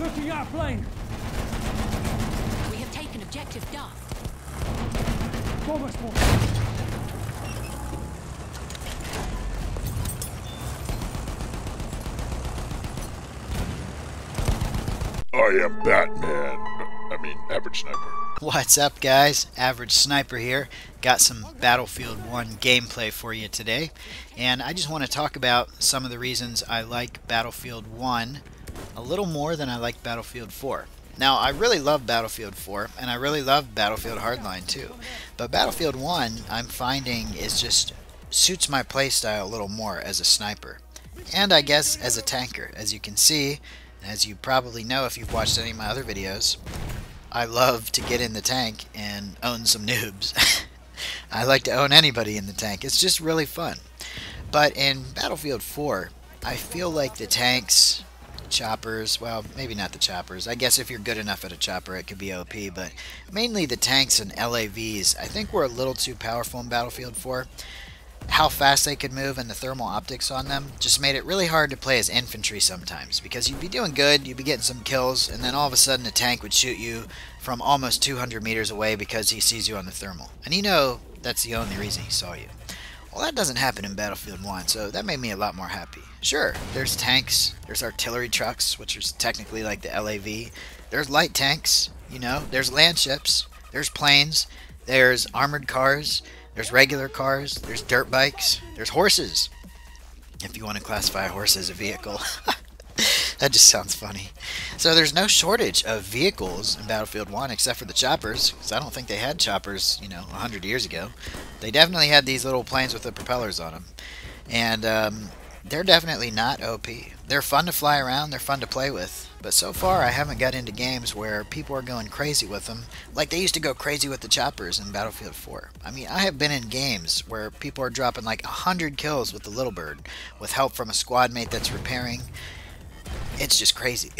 Looking at a plane. We have taken objective Duff. Almost more. I am Batman. I mean, average sniper. What's up, guys? Average Sniper here. Got some Battlefield 1 gameplay for you today, and I just want to talk about some of the reasons I like Battlefield 1 a little more than I like Battlefield 4. Now, I really love Battlefield 4, and I really love Battlefield Hardline too, but Battlefield 1 I'm finding is just suits my playstyle a little more as a sniper, and I guess as a tanker. As you can see, as you probably know if you've watched any of my other videos, I love to get in the tank and own some noobs. I like to own anybody in the tank. It's just really fun. But in Battlefield 4, I feel like the tanks, choppers, well, maybe not the choppers. I guess if you're good enough at a chopper, it could be OP, but mainly the tanks and LAVs, I think were a little too powerful in Battlefield 4. How fast they could move and the thermal optics on them just made it really hard to play as infantry sometimes, because you'd be doing good, you'd be getting some kills, and then all of a sudden a tank would shoot you from almost 200 meters away because he sees you on the thermal. And you know that's the only reason he saw you. Well, that doesn't happen in Battlefield 1, so that made me a lot more happy. Sure, there's tanks, there's artillery trucks, which is technically like the LAV. There's light tanks, you know, there's land ships, there's planes, there's armored cars, there's regular cars, there's dirt bikes, there's horses, if you want to classify a horse as a vehicle. That just sounds funny. So there's no shortage of vehicles in Battlefield 1 except for the choppers, because I don't think they had choppers, you know, 100 years ago. They definitely had these little planes with the propellers on them. And they're definitely not OP. They're fun to fly around, they're fun to play with. But so far, I haven't got into games where people are going crazy with them, like they used to go crazy with the choppers in Battlefield 4. I mean, I have been in games where people are dropping like 100 kills with the Little Bird, with help from a squad mate that's repairing. It's just crazy.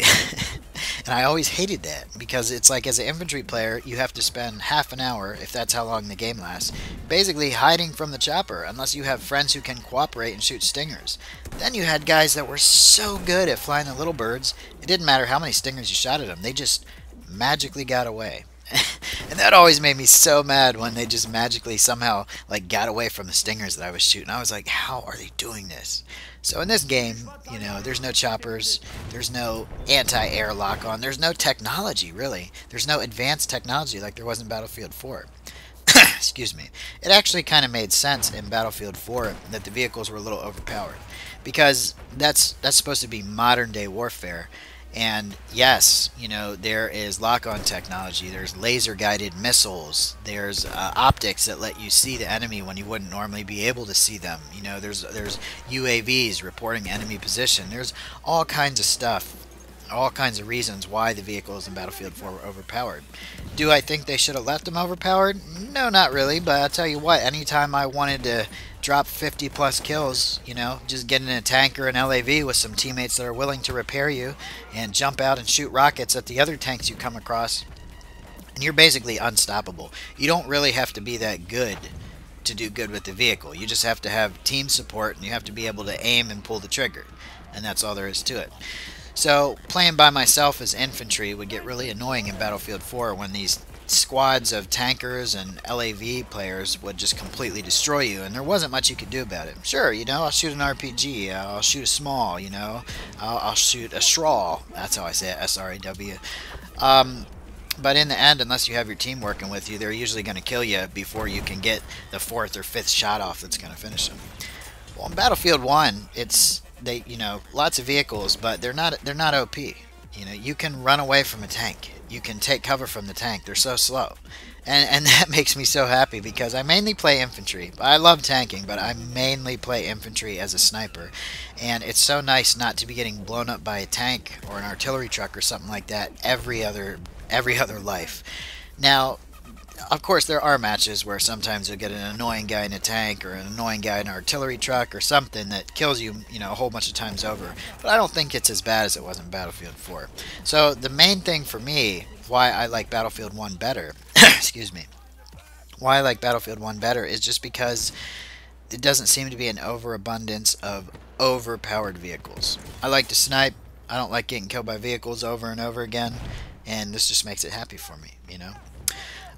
And I always hated that, because it's like, as an infantry player, you have to spend half an hour, if that's how long the game lasts, basically hiding from the chopper, unless you have friends who can cooperate and shoot stingers. Then you had guys that were so good at flying the Little Birds, it didn't matter how many stingers you shot at them, they just magically got away. And that always made me so mad when they just magically somehow like got away from the stingers that I was shooting. I was like, how are they doing this? So in this game, you know, there's no choppers, there's no anti-air lock-on, there's no technology, really. There's no advanced technology like there was in Battlefield 4. Excuse me. It actually kind of made sense in Battlefield 4 that the vehicles were a little overpowered, because that's supposed to be modern-day warfare. And yes, you know, there is lock-on technology, there's laser-guided missiles, there's optics that let you see the enemy when you wouldn't normally be able to see them. You know, there's UAVs reporting enemy position. There's all kinds of stuff, all kinds of reasons why the vehicles in Battlefield 4 were overpowered. Do I think they should have left them overpowered? No, not really, but I'll tell you what, anytime I wanted to drop 50 plus kills, you know, just get in a tank or an LAV with some teammates that are willing to repair you and jump out and shoot rockets at the other tanks you come across, and you're basically unstoppable. You don't really have to be that good to do good with the vehicle. You just have to have team support, and you have to be able to aim and pull the trigger, and that's all there is to it. So playing by myself as infantry would get really annoying in Battlefield 4 when these squads of tankers and LAV players would just completely destroy you, and there wasn't much you could do about it. Sure, you know, I'll shoot an RPG, I'll shoot a small, you know, I'll shoot a SRAW, that's how I say it, S-R-A-W. But in the end, unless you have your team working with you, they're usually going to kill you before you can get the 4th or 5th shot off that's going to finish them. Well, in Battlefield 1, you know, lots of vehicles, but they're not OP. You know, you can run away from a tank. You can take cover from the tank. They're so slow. And that makes me so happy, because I mainly play infantry. I love tanking, but I mainly play infantry as a sniper. And it's so nice not to be getting blown up by a tank or an artillery truck or something like that every other life. Now, of course, there are matches where sometimes you'll get an annoying guy in a tank or an annoying guy in an artillery truck or something that kills you, you know, a whole bunch of times over. But I don't think it's as bad as it was in Battlefield 4. So the main thing for me, why I like Battlefield 1 better, excuse me, why I like Battlefield 1 better is just because it doesn't seem to be an overabundance of overpowered vehicles. I like to snipe, I don't like getting killed by vehicles over and over again, and this just makes it happy for me, you know.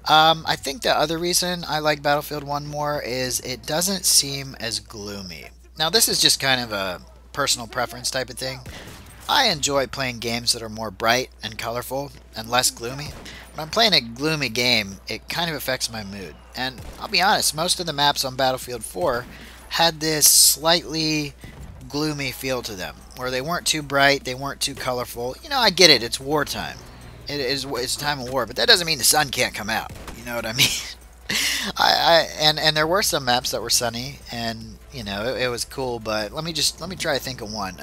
I think the other reason I like Battlefield 1 more is it doesn't seem as gloomy. Now, this is just kind of a personal preference type of thing. I enjoy playing games that are more bright and colorful and less gloomy. When I'm playing a gloomy game, it kind of affects my mood. And I'll be honest, most of the maps on Battlefield 4 had this slightly gloomy feel to them, where they weren't too bright, they weren't too colorful. You know, I get it, it's wartime. It's a time of war, but that doesn't mean the sun can't come out. You know what I mean? And there were some maps that were sunny, and you know it was cool. But let me try to think of one.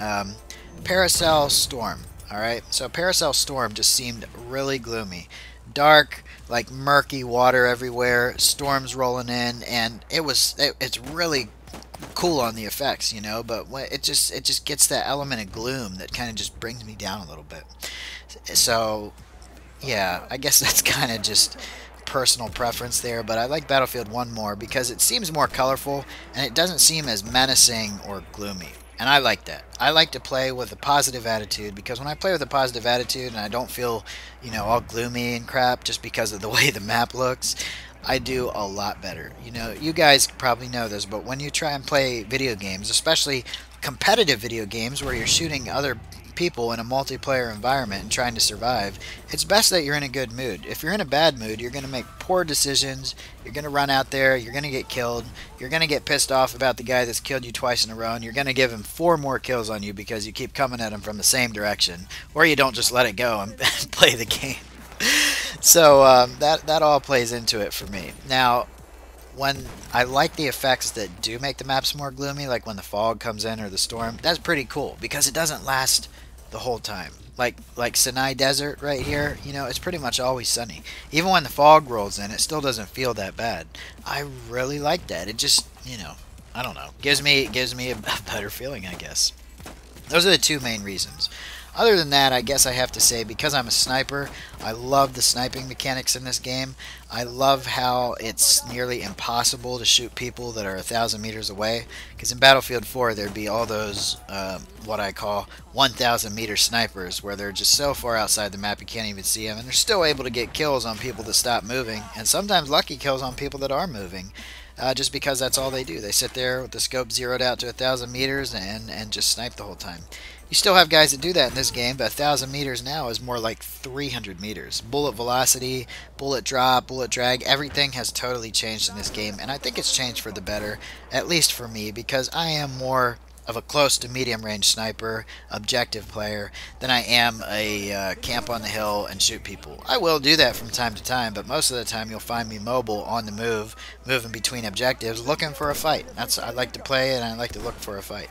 Paracel Storm. All right, so Paracel Storm just seemed really gloomy, dark, like murky water everywhere, storms rolling in, and it's really cool on the effects, you know. But it just gets that element of gloom that kind of just brings me down a little bit. So yeah, I guess that's kind of just personal preference there, but I like Battlefield 1 more because it seems more colorful and it doesn't seem as menacing or gloomy. And I like that. I like to play with a positive attitude, because when I play with a positive attitude and I don't feel, you know, all gloomy and crap just because of the way the map looks, I do a lot better. You know, you guys probably know this, but when you try and play video games, especially competitive video games where you're shooting other people in a multiplayer environment and trying to survive, it's best that you're in a good mood. If you're in a bad mood, you're going to make poor decisions, you're going to run out there, you're going to get killed, you're going to get pissed off about the guy that's killed you twice in a row, and you're going to give him 4 more kills on you because you keep coming at him from the same direction, or you don't just let it go and play the game. So that all plays into it for me. Now, when I like the effects that do make the maps more gloomy, like when the fog comes in or the storm, that's pretty cool because it doesn't last the whole time. Like Sinai Desert right here, you know, it's pretty much always sunny. Even when the fog rolls in, it still doesn't feel that bad. I really like that. It just, you know, I don't know, gives me a better feeling, I guess. Those are the 2 main reasons. Other than that, I guess I have to say, because I'm a sniper, I love the sniping mechanics in this game. I love how it's nearly impossible to shoot people that are 1,000 meters away. Because in Battlefield 4, there'd be all those, what I call 1,000 meter snipers, where they're just so far outside the map you can't even see them. And they're still able to get kills on people that stop moving. And sometimes lucky kills on people that are moving. Just because that's all they do. They sit there with the scope zeroed out to 1,000 meters and just snipe the whole time. You still have guys that do that in this game, but 1,000 meters now is more like 300 meters. Bullet velocity, bullet drop, bullet drag, everything has totally changed in this game, and I think it's changed for the better, at least for me, because I am more of a close to medium range sniper, objective player, than I am a camp on the hill and shoot people. I will do that from time to time, but most of the time you'll find me mobile, on the move, moving between objectives, looking for a fight. I like to play and I like to look for a fight.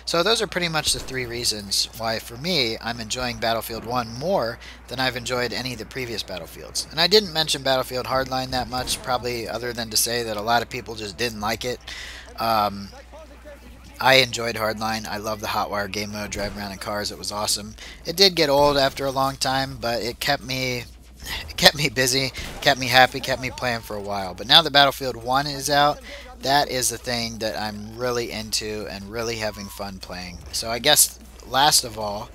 So those are pretty much the 3 reasons why, for me, I'm enjoying Battlefield 1 more than I've enjoyed any of the previous Battlefields. And I didn't mention Battlefield Hardline that much, probably other than to say that a lot of people just didn't like it. I enjoyed Hardline. I love the Hotwire game mode, drive around in cars. It was awesome. It did get old after a long time, but it kept me busy, kept me happy, kept me playing for a while. But now that Battlefield 1 is out, that is the thing that I'm really into and really having fun playing. So I guess last of all,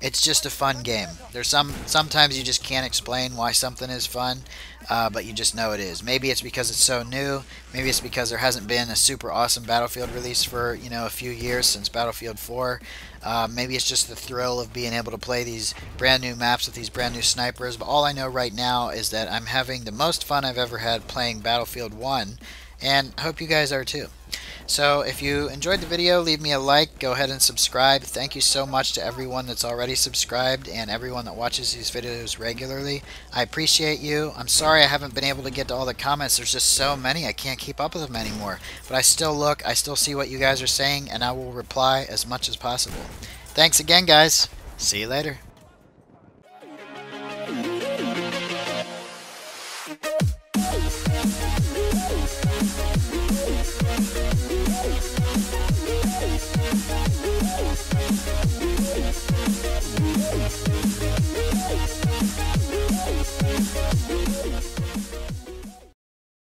it's just a fun game. There's sometimes you just can't explain why something is fun, but you just know it is. Maybe it's because it's so new. Maybe it's because there hasn't been a super awesome Battlefield release for, you know, a few years since Battlefield 4. Maybe it's just the thrill of being able to play these brand new maps with these brand new snipers. But all I know right now is that I'm having the most fun I've ever had playing Battlefield 1, and I hope you guys are too. So if you enjoyed the video, leave me a like, go ahead and subscribe. Thank you so much to everyone that's already subscribed and everyone that watches these videos regularly. I appreciate you. I'm sorry I haven't been able to get to all the comments. There's just so many. I can't keep up with them anymore. But I still look, I still see what you guys are saying, and I will reply as much as possible. Thanks again, guys. See you later.